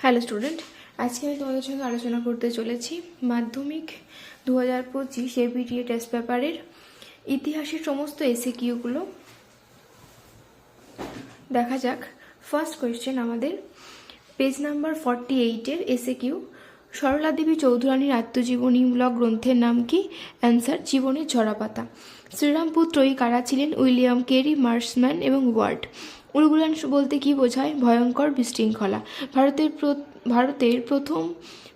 Hello student, আজকে আমি তোমাদের সঙ্গে আলোচনা করতে চলেছি মাধ্যমিক 2025 এবিটিএ টেস্ট পেপারের ইতিহাসের সমস্ত এসএকিউগুলো। দেখা যাক। ফার্স্ট কোয়েশ্চেন আমাদের page number 48-এর SAQ. Sarala Devi চৌধুরানীর আত্মজীবনীমূলক গ্রন্থের নাম কি? অ্যান্সার জীবনের ঝরাপাতা। শ্রীরামপুর ত্রয়ী কারা ছিলেন? উইলিয়াম কেরি, মার্সম্যান এবং ওয়ার্ড। উলগুলান বলতে কি বোঝায়? ভয়ঙ্কর বিশৃঙ্খলা। ভারতের প্রথম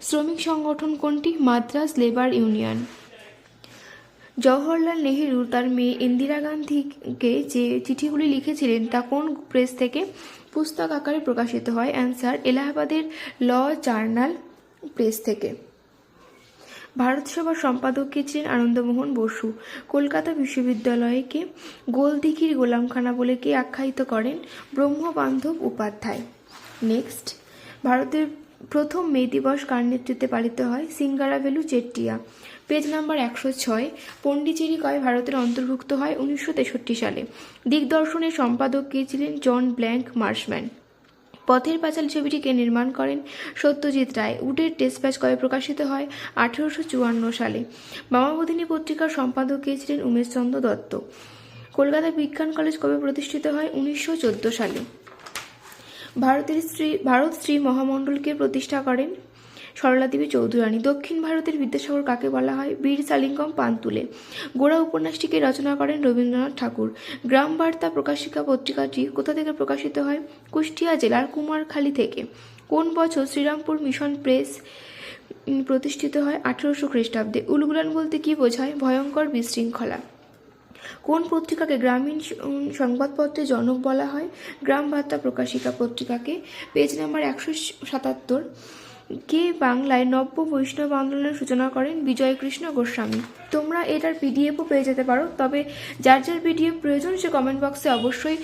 শ্রমিক সংগঠন কোনটি? Madras labour union. জওহরলাল নেহেরু তার মেয়ে ইন্দিরা গান্ধীকে যে চিঠিগুলি লিখেছিলেন তা কোন প্রেস থেকে পুস্তক আকারে প্রকাশিত হয়? অ্যান্সার এলাহাবাদের ল জার্নাল প্রেস থেকে। ভারত সভার সম্পাদক কে ছিলেন? আনন্দমোহন বসু। কলকাতা বিশ্ববিদ্যালয়কে গোলদিঘির গোলামখানা বলে কে আখ্যায়িত করেন? ব্রহ্মবান্ধব উপাধ্যায়। নেক্সট, ভারতের প্রথম মে দিবস কার নেতৃত্বে পালিত হয়? সিঙ্গারাভেলু চেট্টিয়া। Page number 106। পন্ডিচেরি কয় ভারতের অন্তর্ভুক্ত হয়? 1963 সালে। দিগদর্শনের সম্পাদক কে ছিলেন? জন ব্ল্যাঙ্ক মার্শম্যান। পথের পাঁচাল ছবিটি কে নির্মাণ করেন? সত্যজিৎ রায়। উডের টেস্টপ্যাচ কবে প্রকাশিত হয়? 1854 সালে। বামাবোধিনী পত্রিকার সম্পাদক কে ছিলেন? উমেশচন্দ্র দত্ত। কলকাতা বিজ্ঞান কলেজ কবে প্রতিষ্ঠিত হয়? 1914 সালে। ভারত শ্রী মহামণ্ডলকে প্রতিষ্ঠা করেন সরলা দেবী চৌধুরানী। দক্ষিণ ভারতের বিদ্যাসাগর কাকে বলা হয়? বীর সালিঙ্গম পান্তুলে। গোড়া উপন্যাসটিকে রচনা করেন রবীন্দ্রনাথ ঠাকুর। গ্রাম বার্তা প্রকাশিকা পত্রিকাটি কোথা থেকে প্রকাশিত হয়? কুষ্টিয়া জেলার কুমারখালী থেকে। কোন বছর শ্রীরামপুর মিশন প্রেস প্রতিষ্ঠিত হয়? 1800 খ্রিস্টাব্দে। উলগুলান বলতে কি বোঝায়? ভয়ঙ্কর বিশৃঙ্খলা। কোন পত্রিকাকে গ্রামীণ সংবাদপত্রের জনক বলা হয়? গ্রাম বার্তা প্রকাশিকা পত্রিকাকে। Page number 177। কে বাংলায় নব্য বৈষ্ণব আন্দোলনের সূচনা করেন? বিজয়কৃষ্ণ গোস্বামী। তোমরা এটার পিডিএফও পেয়ে যেতে পারো, তবে যার যার পিডিএফ প্রয়োজন সে কমেন্ট বক্সে অবশ্যই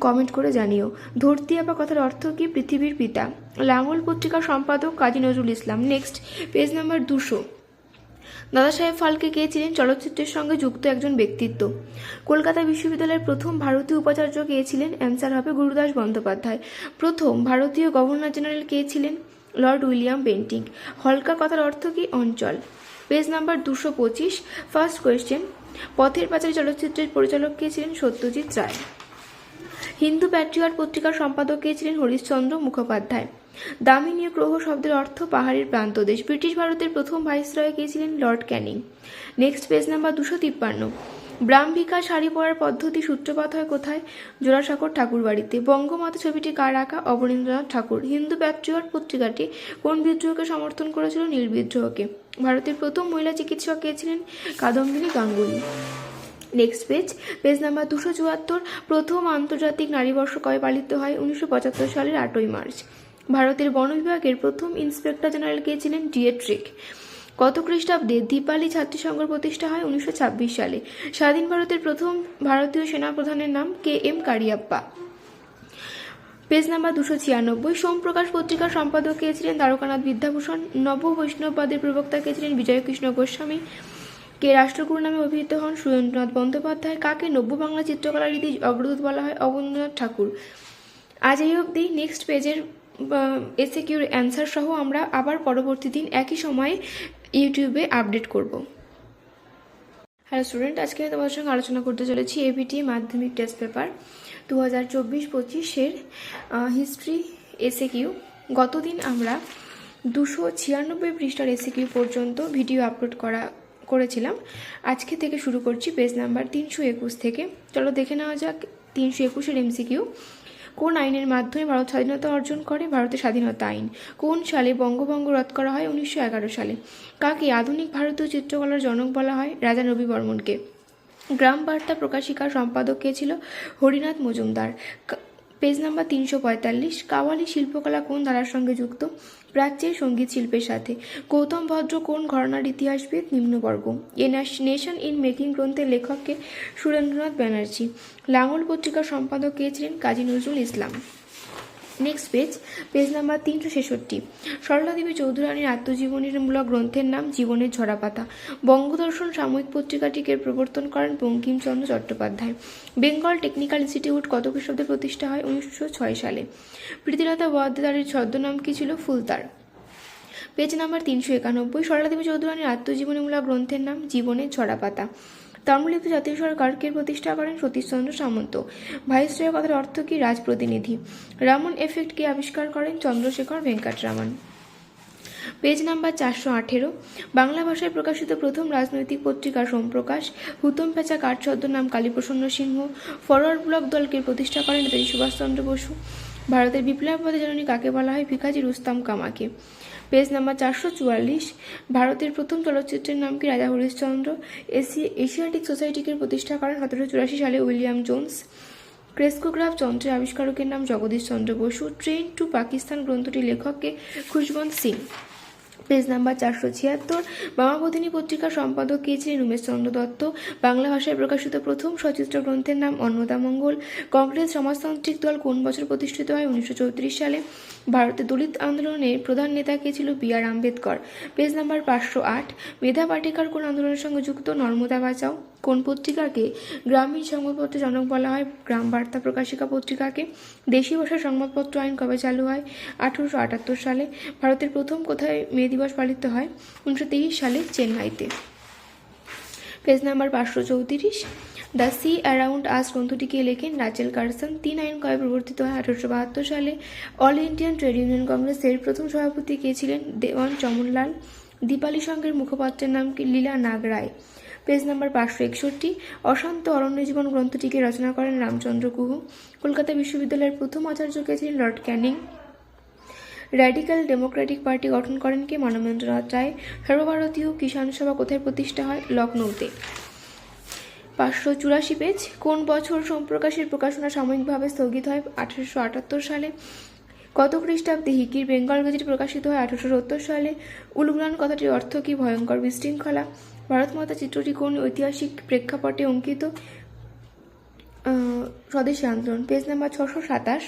কমেন্ট করে জানিও। ধরতি আপা কথার অর্থ কি? পৃথিবীর পিতা। লাঙল পত্রিকার সম্পাদক Kazi Nazrul Islam. Next, page number 200। Dada সাহেব ফালকে কে ছিলেন? চলচ্চিত্রের সঙ্গে যুক্ত একজন ব্যক্তিত্ব। কলকাতা বিশ্ববিদ্যালয়ের প্রথম ভারতীয় উপাচার্য কে ছিলেন? অ্যান্সার হবে গুরুদাস বন্দ্যোপাধ্যায়। প্রথম ভারতীয় গভর্নর জেনারেল কে ছিলেন? Lord William Bentinck. হলকা কথার অর্থ কি? অঞ্চল। Page number 225। First question, Pather Panchali চলচ্চিত্রের পরিচালক কে ছিলেন? সত্যজিৎ রায়। হিন্দু প্যাট্রিয়ট পত্রিকার সম্পাদক কে ছিলেন? হরিশচন্দ্র মুখোপাধ্যায়। দামিনীয় গ্রহ শব্দের অর্থ পাহাড়ের প্রান্তদেশ। ব্রিটিশ ভারতের প্রথম ভাইসরয় কে ছিলেন? Lord Canning. Next, page number 253। Brahmika sari পরার পদ্ধতি সূত্রপাত হয় কোথায়? জোড়াসাঁকোর ঠাকুরবাড়িতে। বঙ্গমাতা ছবিটি কার আঁকা? অবনীন্দ্রনাথ ঠাকুর। হিন্দু প্যাট্রিয়ট পত্রিকাটি কোন বিদ্রোহকে সমর্থন করেছিল? নীল বিদ্রোহকে। ভারতের প্রথম মহিলা চিকিৎসক কে ছিলেন? Kadambini Ganguly. Next page number 274। প্রথম আন্তর্জাতিক নারীবর্ষ কবে পালিত হয়? 1975 সালের 8ই মার্চ। ভারতের বন বিভাগের প্রথম ইন্সপেক্টর জেনারেল কে ছিলেন? ডিয়েট্রিক। কত খ্রিস্টাব্দে দীপালি ছাত্রী সংঘ প্রতিষ্ঠা হয়? 1926 সালে। স্বাধীন ভারতের প্রথম ভারতীয় সেনাপ্রধানের নাম? K M Cariappa. Page number 296। Somprakash পত্রিকার সম্পাদক কে ছিলেন? দ্বারকানাথ বিদ্যাভূষণ। নব বৈষ্ণববাদের প্রবক্তা কে ছিলেন? বিজয়কৃষ্ণ গোস্বামী। কে রাষ্ট্রগুরু নামে অভিহিত হন? সুরেন্দ্রনাথ বন্দ্যোপাধ্যায়। কাকে নব্য বাংলা চিত্রকলা রীতির অগ্রদূত বলা হয়? অবনীন্দ্রনাথ ঠাকুর। আজ এই অবধি। নেক্সট পেজের এসএকিউর অ্যান্সার সহ আমরা আবার পরবর্তী দিন একই সময়ে ইউটিউবে আপডেট করব। হ্যালো স্টুডেন্ট, আজকে আমি তোমাদের সঙ্গে আলোচনা করতে চলেছি এবিটিএ মাধ্যমিক টেস্ট পেপার 2024-25-এর হিস্ট্রি এসএকিউ। গতদিন আমরা 296 পৃষ্ঠার এসএকিউ পর্যন্ত ভিডিও আপলোড করেছিলাম। আজকে থেকে শুরু করছি পেজ নাম্বার 321 থেকে। চলো দেখে নেওয়া যাক 321-এর এমসিকিউ। কোন আইনের মাধ্যমে ভারত স্বাধীনতা অর্জন করে? ভারতের স্বাধীনতা আইন। কোন সালে বঙ্গভঙ্গ রদ করা হয়? 1911 সালে। কাকে আধুনিক ভারতীয় চিত্রকলার জনক বলা হয়? রাজা রবি বর্মনকে। গ্রাম বার্তা প্রকাশিকার সম্পাদক কে ছিল? হরিনাথ মজুমদার। Page number 345। কাওয়ালি শিল্পকলা কোন ধারার সঙ্গে যুক্ত? প্রাচ্যের সঙ্গীত শিল্পের সাথে। গৌতম ভদ্র কোন ঘরানার ইতিহাসবিদ? নিম্নবর্গ। এ নেশন ইন মেকিং গ্রন্থের লেখককে? সুরেন্দ্রনাথ ব্যানার্জি। লাঙল পত্রিকার সম্পাদক কে ছিলেন? Kazi Nazrul Islam. Next page number 366। Sarala Devi চৌধুরানীর আত্মজীবনীমূলক গ্রন্থের নাম জীবনের ঝরাপাতা। বঙ্গদর্শন সাময়িক পত্রিকাটিকে প্রবর্তন করেন Bankimchandra Chattopadhyay. Bengal technical institute কত খ্রিস্টাব্দে প্রতিষ্ঠা হয়? 1906 সালে। প্রীতিলতা ওয়াদ্দেদারের ছদ্মনাম কি ছিল? ফুলতার। Page number 391। সরলা দেবী চৌধুরানীর আত্মজীবনীমূলক গ্রন্থের নাম জীবনের ঝরাপাতা। তাম্রলিপ্ত জাতীয় সরকারকে প্রতিষ্ঠা করেন সতীশচন্দ্র সামন্ত। ভাইসরয় কথার অর্থ কি? রাজপ্রতিনিধি। রামন এফেক্ট কে আবিষ্কার করেন? চন্দ্রশেখর ভেঙ্কটরামন। Page number 418। বাংলা ভাষায় প্রকাশিত প্রথম রাজনৈতিক পত্রিকা সোমপ্রকাশ। হুতম পেঁচা কার ছদ্মনাম কালীপ্রসন্ন সিংহ। ফরওয়ার্ড ব্লক দলকে প্রতিষ্ঠা করেন নেতাজি সুভাষচন্দ্র বসু। ভারতের বিপ্লববাদী জননী কাকে বলা হয়? ভিকাজি রুস্তম কামাকে। Page number 444। ভারতের প্রথম চলচ্চিত্রের নাম কি? রাজা হরিশ্চন্দ্র। এশিয়াটিক সোসাইটিকে প্রতিষ্ঠা করেন 1784 সালে উইলিয়াম জোন্স। ক্রেস্কোগ্রাফ যন্ত্রের আবিষ্কারকের নাম জগদীশ চন্দ্র বসু। ট্রেন টু পাকিস্তান গ্রন্থটির লেখককে? খুশবন্ত সিং। Page number 476। বামাবোধিনী পত্রিকার সম্পাদক কে ছিলেন? উমেশচন্দ্র দত্ত। বাংলা ভাষায় প্রকাশিত প্রথম সচিত্র গ্রন্থের নাম অন্নদামঙ্গল। কংগ্রেস সমাজতান্ত্রিক দল কোন বছর প্রতিষ্ঠিত হয়? 1934 সালে। ভারতের দলিত আন্দোলনের প্রধান নেতা কে ছিল? B R. Ambedkar. Page number 508। Medha Patkar কোন আন্দোলনের সঙ্গে যুক্ত? নর্মদা বাঁচাও। কোন পত্রিকাকে গ্রামীণ সংবাদপত্রের জনক বলা হয়? গ্রাম বার্তা প্রকাশিকা পত্রিকাকে। দেশীয় ভাষার সংবাদপত্র আইন কবে চালু হয়? 1878 সালে। ভারতের প্রথম কোথায় মে দিবস পালিত হয়? 1923 সালে চেন্নাইতে। Page number 534। The sea around us গ্রন্থটি কে লেখেন? Rachel Carson. 3 আইন কবে প্রবর্তিত হয়? 1872 সালে। অল ইন্ডিয়ান ট্রেড ইউনিয়ন কংগ্রেসের প্রথম সভাপতি কে ছিলেন? দেওয়ান চমনলাল। দীপালি সংঘের মুখপাত্রের নাম কি? লীলা নাগ রায়। Page number 561। অশান্ত অরণ্য জীবন গ্রন্থটিকে রচনা করেন রামচন্দ্র গুহ। কলকাতা বিশ্ববিদ্যালয়ের প্রথম আচার্য কে ছিলেন? Lord Canning. Radical Democratic party গঠন করেন কে? মানবেন্দ্রনাথ রায়। সর্বভারতীয় কিষাণ সভা কোথায় প্রতিষ্ঠা হয়? লখনৌতে। 584 পেজ। কোন বছর সোমপ্রকাশের প্রকাশনা সাময়িকভাবে স্থগিত হয়? 1878 সালে। কত খ্রিস্টাব্দে হিকির বেঙ্গল গেজেট প্রকাশিত হয়? 1870 সালে। উলগুলান কথাটির অর্থ কি? ভয়ঙ্কর বিশৃঙ্খলা। ভারতমাতা চিত্রটি কোন ঐতিহাসিক প্রেক্ষাপটে অঙ্কিত? স্বদেশী আন্দোলন। Page number 627।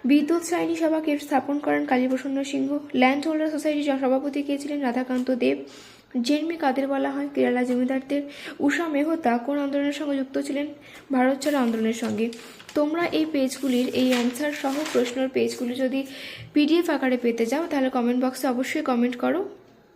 বিদ্যুৎ শ্রেণী সভা কে স্থাপন করেন? কালীপ্রসন্ন সিংহ। ল্যান্ড হোল্ডার সোসাইটির সভাপতি কে ছিলেন? রাধাকান্ত দেব। জেনমি কাদের বলা হয়? কেরালা জমিদারদের। উষা মেহতা কোন আন্দোলনের সঙ্গে যুক্ত ছিলেন? ভারত ছাড়ো আন্দোলনের সঙ্গে। তোমরা এই পেজগুলির এই অ্যান্সার সহ প্রশ্নের পেজগুলি যদি পিডিএফ আকারে পেতে চাও তাহলে কমেন্ট বক্সে অবশ্যই কমেন্ট করো।